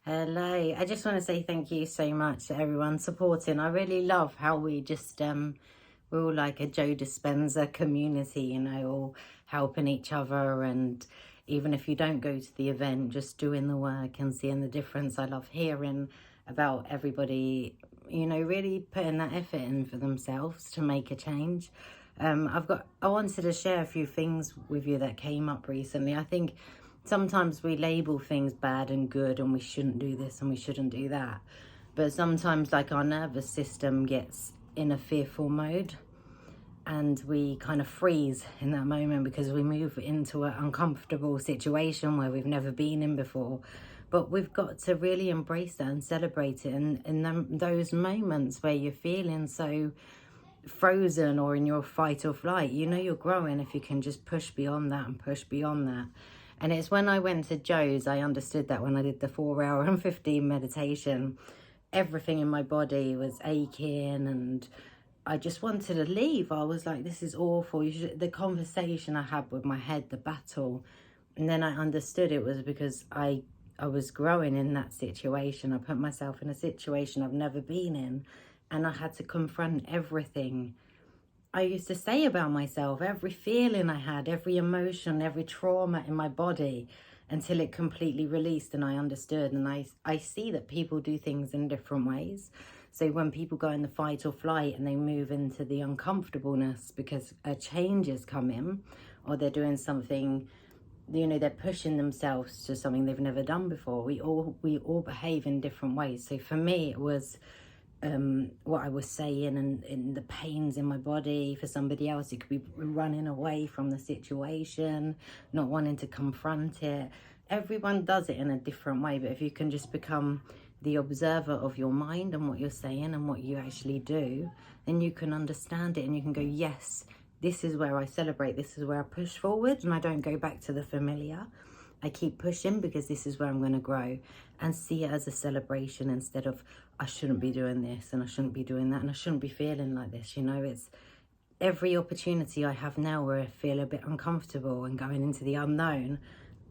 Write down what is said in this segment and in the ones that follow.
Hello. I just want to say thank you so much to everyone supporting. I really love how we just we're all like a Joe Dispenza community, all helping each other, and even if you don't go to the event, just doing the work and seeing the difference. I love hearing about everybody, really putting that effort in for themselves to make a change. I wanted to share a few things with you that came up recently. I think sometimes we label things bad and good, and we shouldn't do this and we shouldn't do that. But sometimes, like, our nervous system gets in a fearful mode, and we kind of freeze in that moment because we move into an uncomfortable situation where we've never been in before. But we've got to really embrace that and celebrate it. And in those moments where you're feeling so frozen or in your fight or flight, you're growing if you can just push beyond that and push beyond that. And it's when I went to Joe's, I understood that when I did the 4 hour and 15 meditation, everything in my body was aching and I just wanted to leave. I was like, this is awful. The conversation I had with my head, the battle. And then I understood it was because I was growing in that situation. I put myself in a situation I've never been in, and I had to confront everything I used to say about myself, every feeling I had, every emotion, every trauma in my body, until it completely released and I understood. And I see that people do things in different ways. So when people go in the fight or flight and they move into the uncomfortableness because a change is coming, or they're doing something, they're pushing themselves to something they've never done before. We all behave in different ways. So for me, it was what I was saying and the pains in my body. For somebody else, it could be running away from the situation, not wanting to confront it. Everyone does it in a different way, but if you can just become the observer of your mind and what you're saying and what you actually do, then you can understand it and you can go, yes, this is where I celebrate, this is where I push forward, and I don't go back to the familiar. I keep pushing because this is where I'm going to grow, and see it as a celebration instead of I shouldn't be doing this and I shouldn't be doing that and I shouldn't be feeling like this. It's every opportunity I have now where I feel a bit uncomfortable and going into the unknown,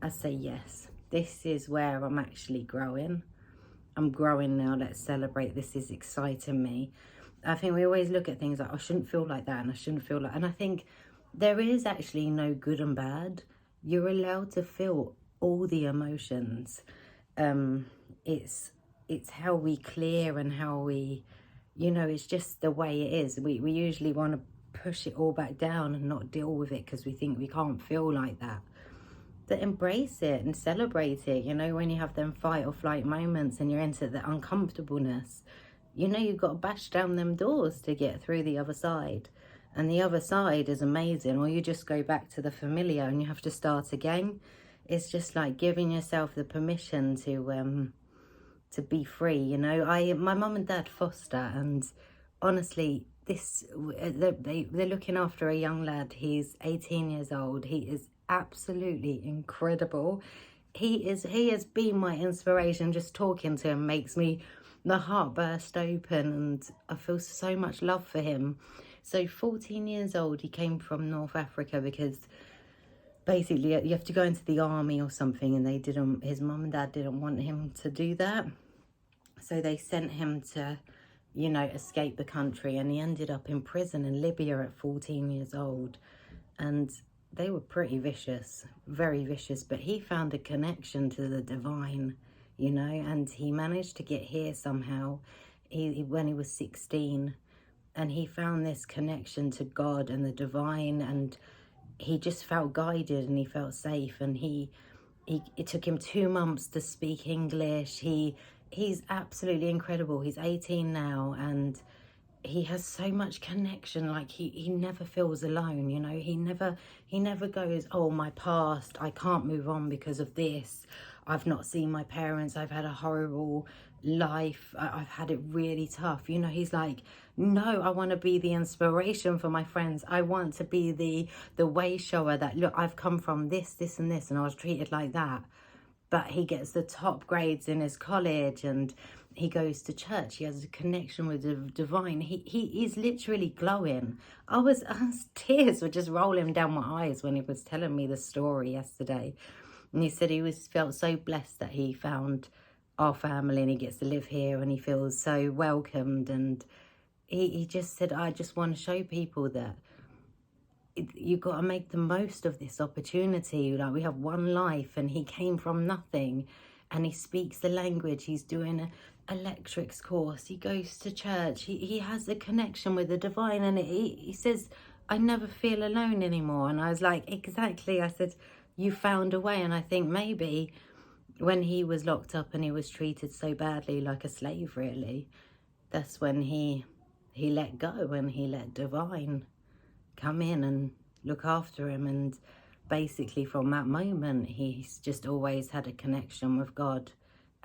I say, yes, this is where I'm actually growing. I'm growing now. Let's celebrate. This is exciting me. I think we always look at things like, I shouldn't feel like that and I shouldn't feel like, and I think there is actually no good and bad. You're allowed to feel all the emotions. It's how we clear and how we, it's just the way it is. We usually want to push it all back down and not deal with it because we think we can't feel like that. But embrace it and celebrate it. When you have them fight or flight moments and you're into the uncomfortableness, you've got to bash down them doors to get through the other side. And the other side is amazing. Or you just go back to the familiar and you have to start again. It's just like giving yourself the permission to be free. My mum and dad foster, and honestly, they're looking after a young lad. He's 18 years old. He is absolutely incredible. He has been my inspiration. Just talking to him makes me the heart burst open, and I feel so much love for him. So 14 years old, he came from North Africa because basically you have to go into the army or something, and his mum and dad didn't want him to do that. So they sent him to, escape the country, and he ended up in prison in Libya at 14 years old. And they were pretty vicious, very vicious, but he found a connection to the divine, and he managed to get here somehow when he was 16, and he found this connection to God and the divine, and he just felt guided and he felt safe. And it took him 2 months to speak English. He's absolutely incredible. He's 18 now, and he has so much connection. Like he never feels alone. He never goes, oh, my past, I can't move on because of this. I've not seen my parents. I've had a horrible life. I've had it really tough. He's like, no, I want to be the inspiration for my friends. I want to be the way shower that, look, I've come from this and this, and I was treated like that. But he gets the top grades in his college, and he goes to church. He has a connection with the divine. He is literally glowing. Tears were just rolling down my eyes when he was telling me the story yesterday. And he said he felt so blessed that he found our family, and he gets to live here, and he feels so welcomed. And he just said, I just want to show people that you've got to make the most of this opportunity. Like, we have one life, and he came from nothing, and he speaks the language. He's doing a electrics course. He goes to church. He has a connection with the divine, and he says, I never feel alone anymore. And I was like, exactly. I said, you found a way. And I think maybe when he was locked up and he was treated so badly, like a slave, really, that's when he let go, and he let divine come in and look after him. And basically from that moment, he's just always had a connection with God.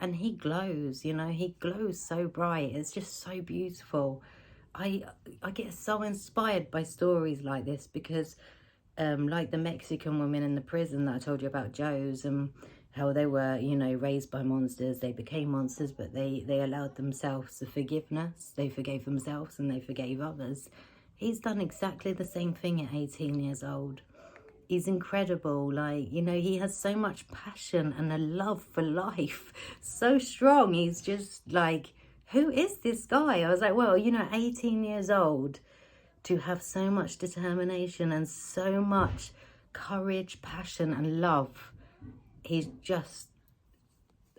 And he glows, you know, he glows so bright. It's just so beautiful. I get so inspired by stories like this, because like the Mexican women in the prison that I told you about, Joe's, and how they were, you know, raised by monsters. They became monsters, but they allowed themselves the forgiveness. They forgave themselves and they forgave others. He's done exactly the same thing at 18 years old. He's incredible. Like, you know, he has so much passion and a love for life. So strong. He's just like, who is this guy? I was like, well, you know, 18 years old, to have so much determination and so much courage, passion and love. He's just,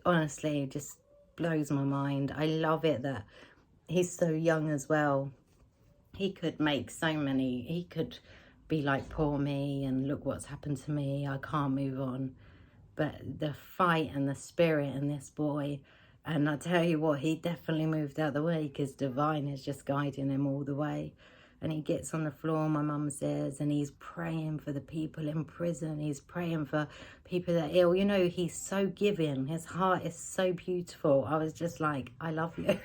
honestly, just blows my mind. I love it that he's so young as well. He could make so many, he could be like, poor me, and look what's happened to me, I can't move on. But the fight and the spirit in this boy, and I tell you what, he definitely moved out of the way, because divine is just guiding him all the way. And he gets on the floor, my mum says, and he's praying for the people in prison. He's praying for people that are ill. You know, he's so giving. His heart is so beautiful. I was just like, I love you.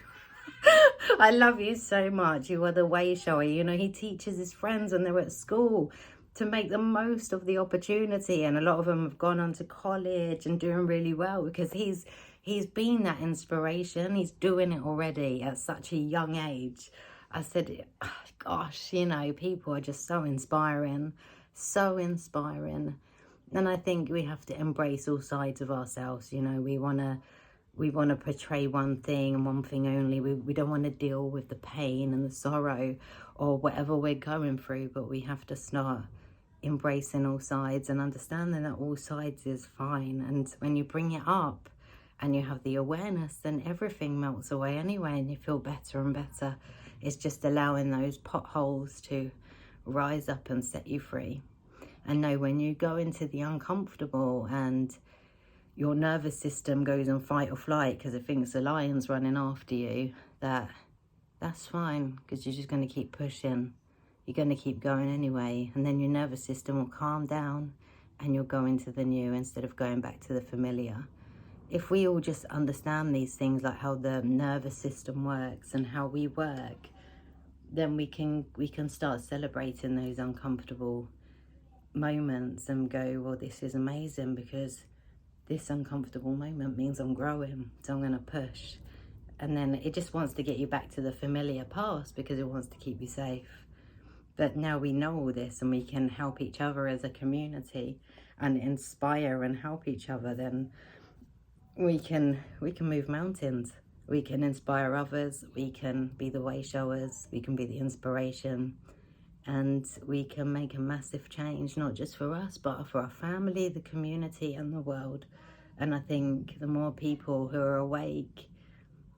I love you so much. You are the way shower. You know, he teaches his friends when they're at school to make the most of the opportunity. And a lot of them have gone on to college and doing really well, because he's been that inspiration. He's doing it already at such a young age. I said, oh, gosh, you know, people are just so inspiring, so inspiring. And I think we have to embrace all sides of ourselves. You know, we want to portray one thing and one thing only. We don't want to deal with the pain and the sorrow or whatever we're going through, but we have to start embracing all sides and understanding that all sides is fine. And when you bring it up and you have the awareness, then everything melts away anyway, and you feel better and better. It's just allowing those potholes to rise up and set you free. And know when you go into the uncomfortable and your nervous system goes on fight or flight because it thinks the lion's running after you, that's fine, because you're just going to keep pushing. You're going to keep going anyway, and then your nervous system will calm down and you'll go into the new instead of going back to the familiar. If we all just understand these things, like how the nervous system works and how we work, then we can start celebrating those uncomfortable moments and go, well, this is amazing, because this uncomfortable moment means I'm growing, so I'm going to push. And then it just wants to get you back to the familiar past, because it wants to keep you safe. But now we know all this, and we can help each other as a community and inspire and help each other, then we can move mountains. We can inspire others. We can be the way showers. We can be the inspiration. And we can make a massive change, not just for us, but for our family, the community, and the world. And I think the more people who are awake,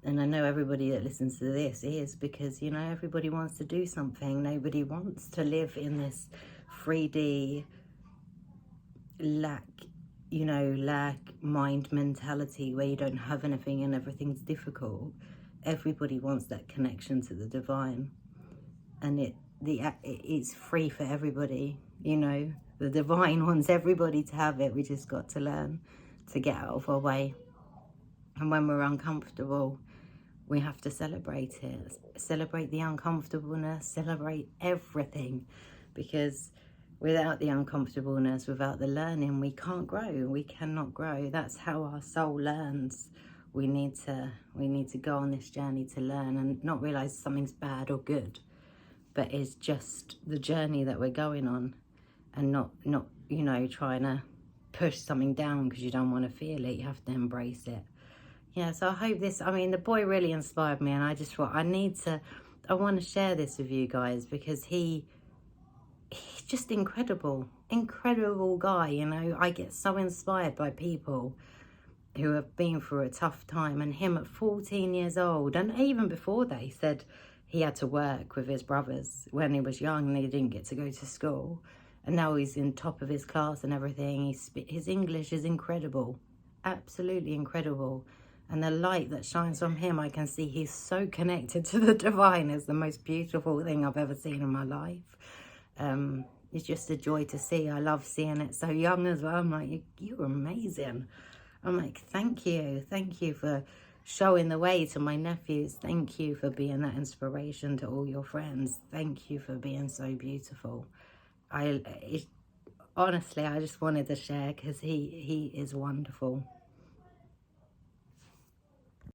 and I know everybody that listens to this is, because, you know, everybody wants to do something. Nobody wants to live in this 3D lack mind mentality where you don't have anything and everything's difficult. Everybody wants that connection to the divine, and it's free for everybody. You know, the divine wants everybody to have it. We just got to learn to get out of our way. And when we're uncomfortable, we have to celebrate it. Celebrate the uncomfortableness, celebrate everything, because without the uncomfortableness, without the learning, we can't grow. We cannot grow. That's how our soul learns. We need to go on this journey to learn and not realize something's bad or good, but it's just the journey that we're going on, and not trying to push something down because you don't want to feel it. You have to embrace it. yeah, so I hope this, I mean, the boy really inspired me, and I just thought I want to share this with you guys, because he's just incredible guy, you know. I get so inspired by people who have been through a tough time, and him at 14 years old, and even before that, he said he had to work with his brothers when he was young and he didn't get to go to school, and now he's in top of his class and everything. His English is incredible, absolutely incredible, and the light that shines from him, I can see he's so connected to the divine. Is the most beautiful thing I've ever seen in my life. It's just a joy to see. I love seeing it so young as well. I'm like, you're amazing. I'm like, thank you for showing the way to my nephews. Thank you for being that inspiration to all your friends. Thank you for being so beautiful. Honestly, I just wanted to share, because he is wonderful.